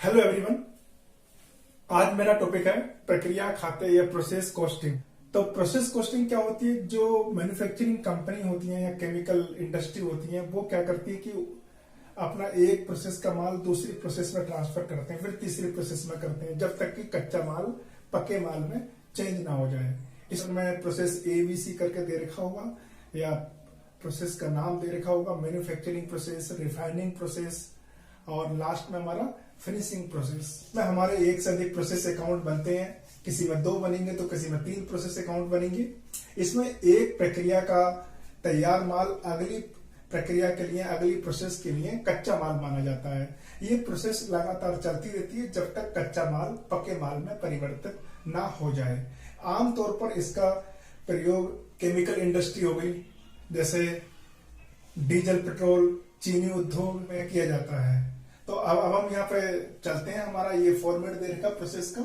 Hello everyone. आज मेरा topic है प्रक्रिया खाते या प्रोसेस कॉस्टिंग। तो प्रोसेस कॉस्टिंग क्या होती है? जो मैन्युफैक्चरिंग कंपनी होती है या केमिकल इंडस्ट्री होती है वो क्या करती है कि अपना एक प्रोसेस का माल दूसरी प्रोसेस में ट्रांसफर करते हैं, फिर तीसरी प्रोसेस में करते हैं, जब तक कि कच्चा माल पक्के माल में चेंज ना हो जाए। इसमें प्रोसेस ABC करके दे रखा होगा या प्रोसेस का नाम दे रखा होगा, मैन्युफैक्चरिंग प्रोसेस, रिफाइनिंग प्रोसेस और लास्ट में हमारा फिनिशिंग प्रोसेस में हमारे एक से अधिक प्रोसेस अकाउंट बनते हैं। किसी में 2 बनेंगे तो किसी में 3 प्रोसेस अकाउंट बनेंगे। इसमें एक प्रक्रिया का तैयार माल अगली प्रक्रिया के लिए, अगली प्रोसेस के लिए कच्चा माल माना जाता है। ये प्रोसेस लगातार चलती रहती है जब तक कच्चा माल पक्के माल में परिवर्तित ना हो जाए। आमतौर पर इसका प्रयोग केमिकल इंडस्ट्री हो गई, जैसे डीजल, पेट्रोल, चीनी उद्योग में किया जाता है। तो अब हम यहाँ पे चलते हैं। हमारा ये फॉर्मेट दे रखा प्रोसेस का।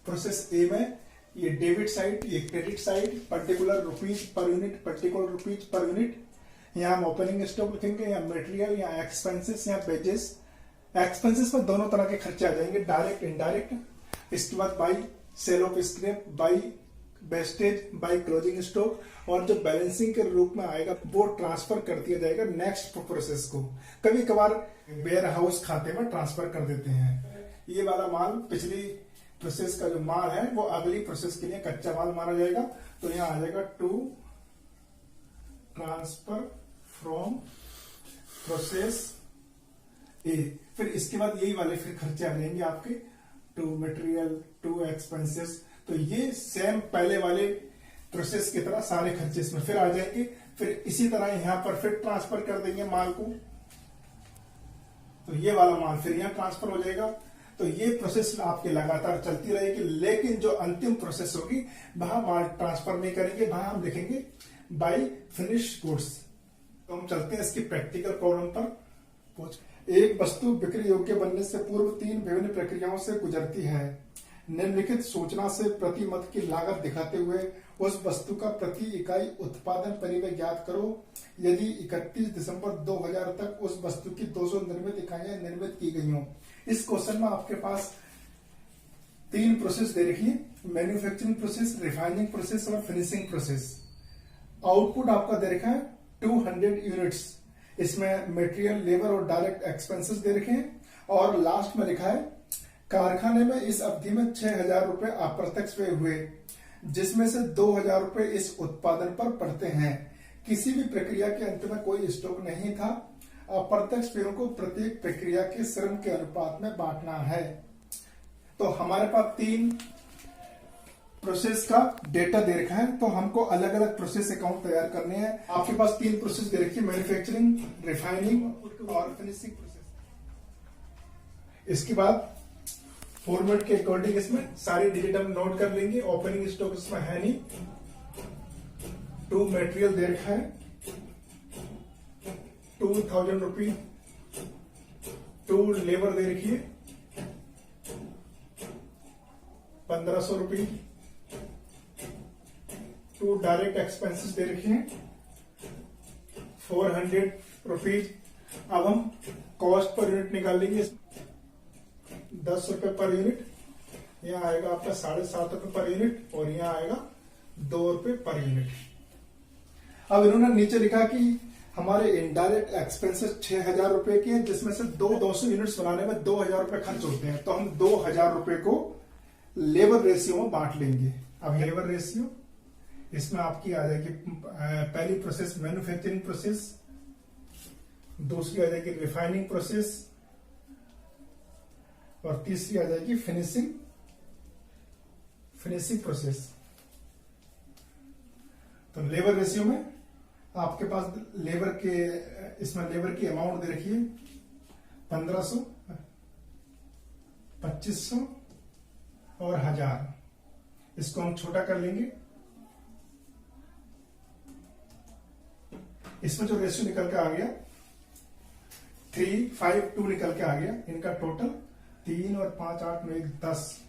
प्रोसेस ए में ये डेबिट साइड, ये credit side, particular rupees per unit, particular rupees per unit. यहाँ हम ओपनिंग स्टॉक लिखेंगे, यहाँ मटेरियल, यहाँ एक्सपेंसेस, यहाँ वेजेस। एक्सपेंसेस में दोनों तरह के खर्चे आ जाएंगे, डायरेक्ट इनडायरेक्ट। इसके बाद by sale of scrap, by wastage, by closing stock, और जो बैलेंसिंग के रूप में आएगा वो ट्रांसफर कर दिया जाएगा नेक्स्ट प्रोसेस को। कभी कभार वेयर हाउस खाते में ट्रांसफर कर देते हैं। ये वाला माल पिछली प्रोसेस का जो माल है वो अगली प्रोसेस के लिए कच्चा माल माना जाएगा। तो यहाँ आ जाएगा to transfer from process A. फिर इसके बाद यही वाले फिर खर्चे आ जाएंगे आपके, टू मटेरियल, टू एक्सपेंसेस। तो ये सेम पहले वाले प्रोसेस की तरह सारे खर्चे इसमें फिर आ जाएंगे। फिर इसी तरह यहां पर फिर ट्रांसफर कर देंगे माल को, तो ये वाला माल फिर यहां ट्रांसफर हो जाएगा। तो ये प्रोसेस आपके लगातार चलती रहेगी, लेकिन जो अंतिम प्रोसेस होगी वहां माल ट्रांसफर नहीं करेंगे, वहां हम लिखेंगे बाई फिनिश गुड्स। तो हम चलते हैं इसकी प्रैक्टिकल प्रॉब्लम पर। एक वस्तु बिक्री योग्य बनने से पूर्व 3 विभिन्न प्रक्रियाओं से गुजरती है। निम्नलिखित सूचना से प्रति मत की लागत दिखाते हुए उस वस्तु का प्रति इकाई उत्पादन परिव्यय ज्ञात करो। यदि 31 दिसंबर 2000 तक उस वस्तु की 200 निर्मित इकाइयां निर्मित की गई हों। इस क्वेश्चन में आपके पास 3 प्रोसेस दे रखी है, मैन्युफैक्चरिंग प्रोसेस, रिफाइनिंग प्रोसेस और फिनिशिंग प्रोसेस। आउटपुट आपका दे रखा है 200 यूनिट्स। इसमें मटेरियल, लेबर और डायरेक्ट एक्सपेंसेस दे रखे हैं। और लास्ट में लिखा है कारखाने में इस अवधि में 6000 रुपए अप्रत्यक्ष व्यय हुए, जिसमें से 2000 रुपए इस उत्पादन पर पड़ते हैं। किसी भी प्रक्रिया के अंत में कोई स्टॉक नहीं था। अप्रत्यक्ष व्ययों को प्रत्येक प्रक्रिया के श्रम के अनुपात में बांटना है। तो हमारे पास 3 प्रोसेस का डेटा दे रखा है, तो हमको अलग अलग प्रोसेस अकाउंट तैयार करने हैं। आपके पास 3 प्रोसेस दे रखी है, मैन्युफैक्चरिंग, रिफाइनिंग और फिनिशिंग प्रोसेस। इसके बाद फॉर्मेट के अकॉर्डिंग इसमें सारी डिजिट हम नोट कर लेंगे। ओपनिंग स्टॉक इसमें है नहीं, 2 मटेरियल दे रखा है 2000 रुपी, 2 लेबर दे रखी है 1500 रुपी, 2 डायरेक्ट एक्सपेंसेस दे रखे हैं 400 रुपीज। अब हम कॉस्ट पर यूनिट निकालेंगे, 10 रुपए पर यूनिट। यहाँ आएगा आपका 7.5 रुपए पर यूनिट और यहाँ आएगा 2 रुपए पर यूनिट। अब इन्होंने नीचे लिखा कि हमारे इनडायरेक्ट एक्सपेंसेस 6000 रुपए के हैं, जिसमें से 200 यूनिट्स बनाने में 2000 रुपए खर्च होते हैं। तो हम 2000 रुपए को लेबर रेशियो में बांट लेंगे। अब लेबर रेशियो इसमें आपकी आ जाएगी पहली प्रोसेस मैन्युफैक्चरिंग प्रोसेस, दूसरी आ जाएगी रिफाइनिंग प्रोसेस और तीसरी आ जाएगी फिनिशिंग प्रोसेस। तो लेबर रेशियो में आपके पास लेबर की अमाउंट दे रखी है 1500, 2500 और 1000। इसको हम छोटा कर लेंगे। इसमें जो रेशियो निकल के आ गया 352 निकल के आ गया। इनका टोटल 3 और 5 8 9 10।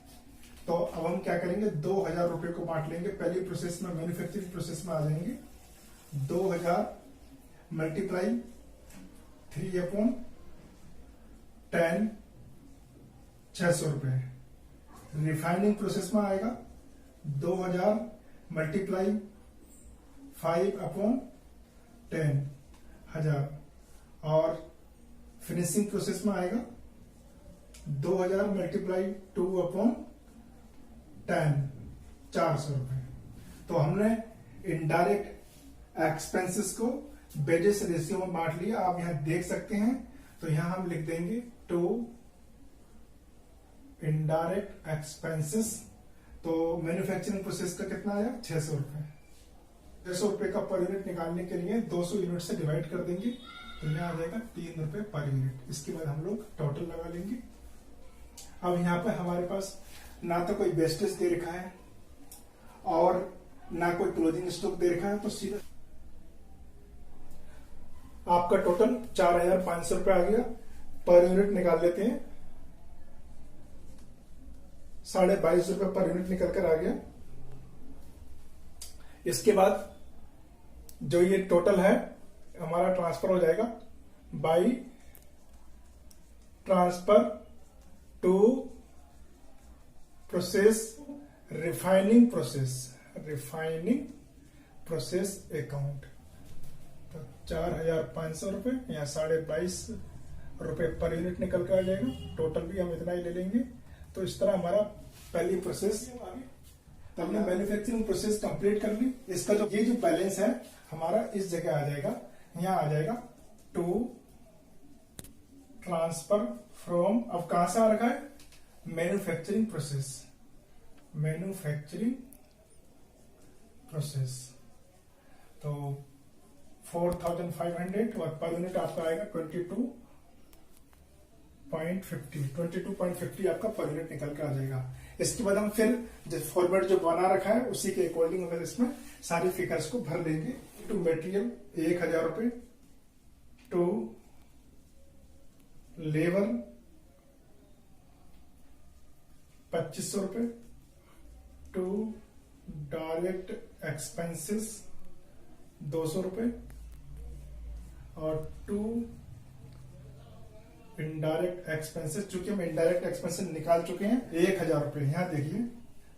तो अब हम क्या करेंगे, 2000 रुपए को बांट लेंगे। पहली प्रोसेस में मैन्युफैक्चरिंग प्रोसेस में आ जाएंगे 2000 मल्टीप्लाई 3/10 600 रुपये। रिफाइनिंग प्रोसेस में आएगा 2000 मल्टीप्लाई 5/10,000। और फिनिशिंग प्रोसेस में आएगा 2000 मल्टीप्लाई 2/10, 400 रुपये। तो हमने इनडायरेक्ट एक्सपेंसेस को वेजेस रेशियो में बांट लिया, आप यहां देख सकते हैं। तो यहां हम लिख देंगे टू इनडायरेक्ट एक्सपेंसेस। तो मैन्युफैक्चरिंग प्रोसेस का कितना आया 600 रुपये। 600 रुपये का पर यूनिट निकालने के लिए 200 यूनिट से डिवाइड कर देंगे, तो यहाँ आ जाएगा 3 रुपये पर यूनिट। इसके बाद हम लोग टोटल लगा लेंगे। अब यहाँ पे हमारे पास ना तो कोई वेस्टेज दे रखा है और ना कोई क्लोजिंग स्टॉक दे रखा है, तो सीधा आपका टोटल 4500 रुपये आ गया। पर यूनिट निकाल लेते हैं, 22.5 रुपये पर यूनिट निकल कर आ गया। इसके बाद जो ये टोटल है हमारा ट्रांसफर हो जाएगा by transfer to process refining process account. तो 4500 रुपये या 22.5 रुपये पर यूनिट निकल कर आ जाएगा। टोटल भी हम इतना ही ले लेंगे। तो इस तरह हमारा पहली प्रोसेस, तो हमने मैन्युफैक्चरिंग प्रोसेस कंप्लीट कर ली। इसका जो ये जो बैलेंस है हमारा इस जगह आ जाएगा, यहां आ जाएगा टू ट्रांसफर फ्रॉम, अब कहां से आ रखा है मैन्युफैक्चरिंग प्रोसेस। तो 4500 और पर यूनिट आपका आएगा 22.50 आपका पर यूनिट निकल के आ जाएगा। इसके बाद हम फिर जो फॉर्मेट जो बना रखा है उसी के अकॉर्डिंग इसमें सारी फिगर्स को भर लेंगे। टू मटेरियल 1000 रुपये, टू लेबर 2500 रुपये, टू डायरेक्ट एक्सपेंसेस 200 रुपये और टू इनडायरेक्ट एक्सपेंसेस, चूंकि हम इनडायरेक्ट एक्सपेंसेस निकाल चुके हैं 1000 रुपये। यहां देखिए,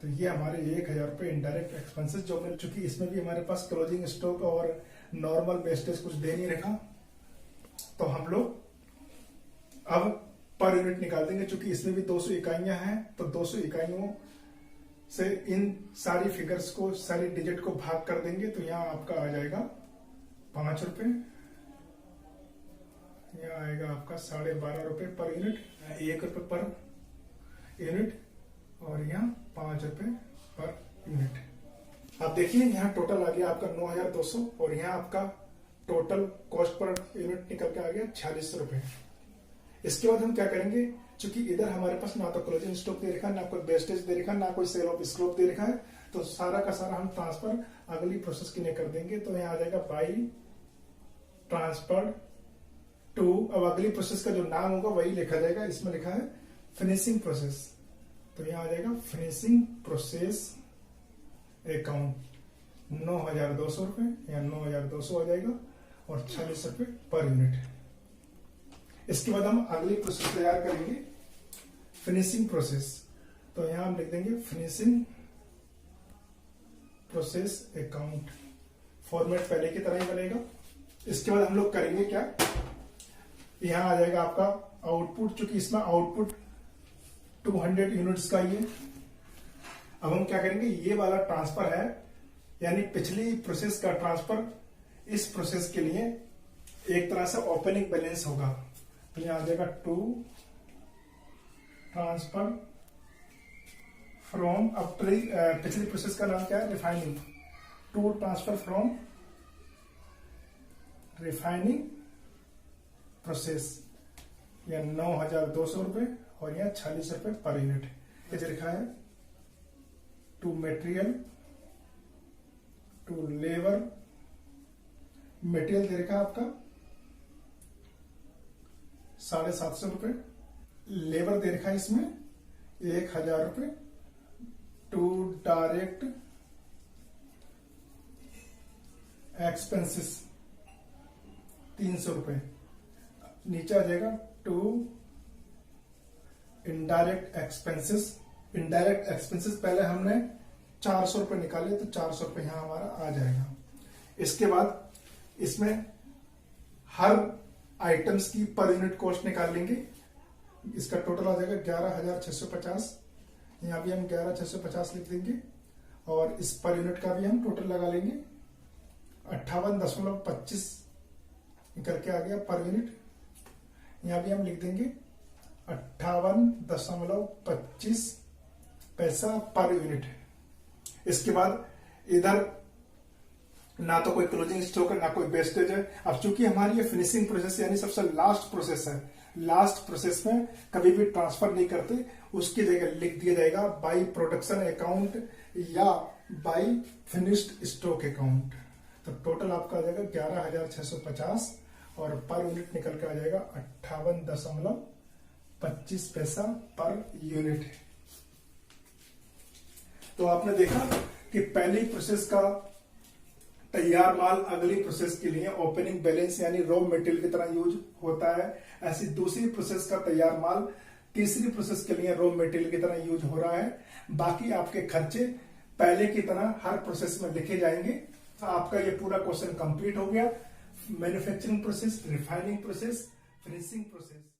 तो ये हमारे 1000 रुपये इनडायरेक्ट एक्सपेंसेस जो मिल चुकी, इसमें भी हमारे पास क्लोजिंग स्टॉक और नॉर्मल वेस्टेज कुछ दे नहीं रखा। तो हम लोग अब पर यूनिट निकाल देंगे, चूंकि इसमें भी 200 इकाइयां हैं। तो 200 इकाइयों से इन सारी फिगर्स को, सारी डिजिट को भाग कर देंगे। तो यहाँ आपका आ जाएगा 5 रुपये, यहाँ आएगा आपका 12.5 रुपये पर यूनिट, 1 रुपये पर यूनिट और यहाँ 5 रुपये पर यूनिट। आप देखिए यहाँ टोटल आ गया आपका 9200 और यहाँ आपका टोटल कॉस्ट पर यूनिट निकल के आ गया 4600 रुपये। इसके बाद हम क्या करेंगे, चूंकि इधर हमारे पास ना तो क्लोजिंग स्टॉक दे रखा है, ना कोई वेस्टेज दे रखा है, ना कोई सेल ऑफ स्क्रॉप दे रखा है, तो सारा का सारा हम ट्रांसफर अगली प्रोसेस के लिए कर देंगे। तो यहाँ आ जाएगा बाई ट्रांसफर टू, अब अगली प्रोसेस का जो नाम होगा वही लिखा जाएगा। इसमें लिखा है फिनिशिंग प्रोसेस, तो यहाँ आ जाएगा फिनिशिंग प्रोसेस अकाउंट 9200 रुपये या 9200 आ जाएगा और 46 रुपये पर यूनिट। इसके बाद हम अगली प्रोसेस तैयार करेंगे फिनिशिंग प्रोसेस। तो यहां हम लिख देंगे फिनिशिंग प्रोसेस अकाउंट, फॉर्मेट पहले की तरह ही बनेगा। इसके बाद हम लोग करेंगे क्या, यहां आ जाएगा आपका आउटपुट, चूंकि इसमें आउटपुट 200 यूनिट्स का ही है। अब हम क्या करेंगे, ये वाला ट्रांसफर है यानी पिछली प्रोसेस का ट्रांसफर इस प्रोसेस के लिए एक तरह से ओपनिंग बैलेंस होगा। तो यहां आ जाएगा टू ट्रांसफर फ्रॉम, अब पिछली प्रोसेस का नाम क्या है refining, to transfer from refining process या 9200 रुपये और यहाँ 46 रुपये पर यूनिट। ये लिखा है to material, to labour, material दे रखा है आपका 750 रुपये, लेबर दे रखा है इसमें 1000 रुपये, टू डायरेक्ट एक्सपेंसेस 300 रुपये, नीचे आ जाएगा टू इनडायरेक्ट एक्सपेंसेस पहले हमने 400 रुपये निकाले, तो 400 रुपये यहां हमारा आ जाएगा। इसके बाद इसमें हर आइटम्स की पर यूनिट कॉस्ट निकाल लेंगे। इसका टोटल आ जाएगा 11,650। यहां भी हम 11,650 लिख देंगे और इस पर यूनिट का भी हम टोटल लगा लेंगे। 58.25 निकल के आ गया पर यूनिट। यहां भी हम लिख देंगे 58.25 पैसा पर यूनिट। इसके बाद इधर ना तो कोई क्लोजिंग स्टॉक है, ना कोई वेस्टेज है। अब चूंकि हमारी ये फिनिशिंग प्रोसेस यानी सबसे लास्ट प्रोसेस है, लास्ट प्रोसेस में कभी भी ट्रांसफर नहीं करते, उसकी जगह लिख दिया जाएगा बाई प्रोडक्शन अकाउंट या बाई फिनिश्ड स्टॉक अकाउंट। तो टोटल आपका आ जाएगा 11,650 और पर यूनिट निकल के आ जाएगा 58.25 पैसा पर यूनिट। तो आपने देखा कि पहली प्रोसेस का तैयार माल अगली प्रोसेस के लिए ओपनिंग बैलेंस यानी रॉ मटेरियल की तरह यूज होता है। ऐसी दूसरी प्रोसेस का तैयार माल तीसरी प्रोसेस के लिए रॉ मटेरियल की तरह यूज हो रहा है। बाकी आपके खर्चे पहले की तरह हर प्रोसेस में लिखे जाएंगे। तो आपका ये पूरा क्वेश्चन कंप्लीट हो गया। Manufacturing process, refining process, finishing process.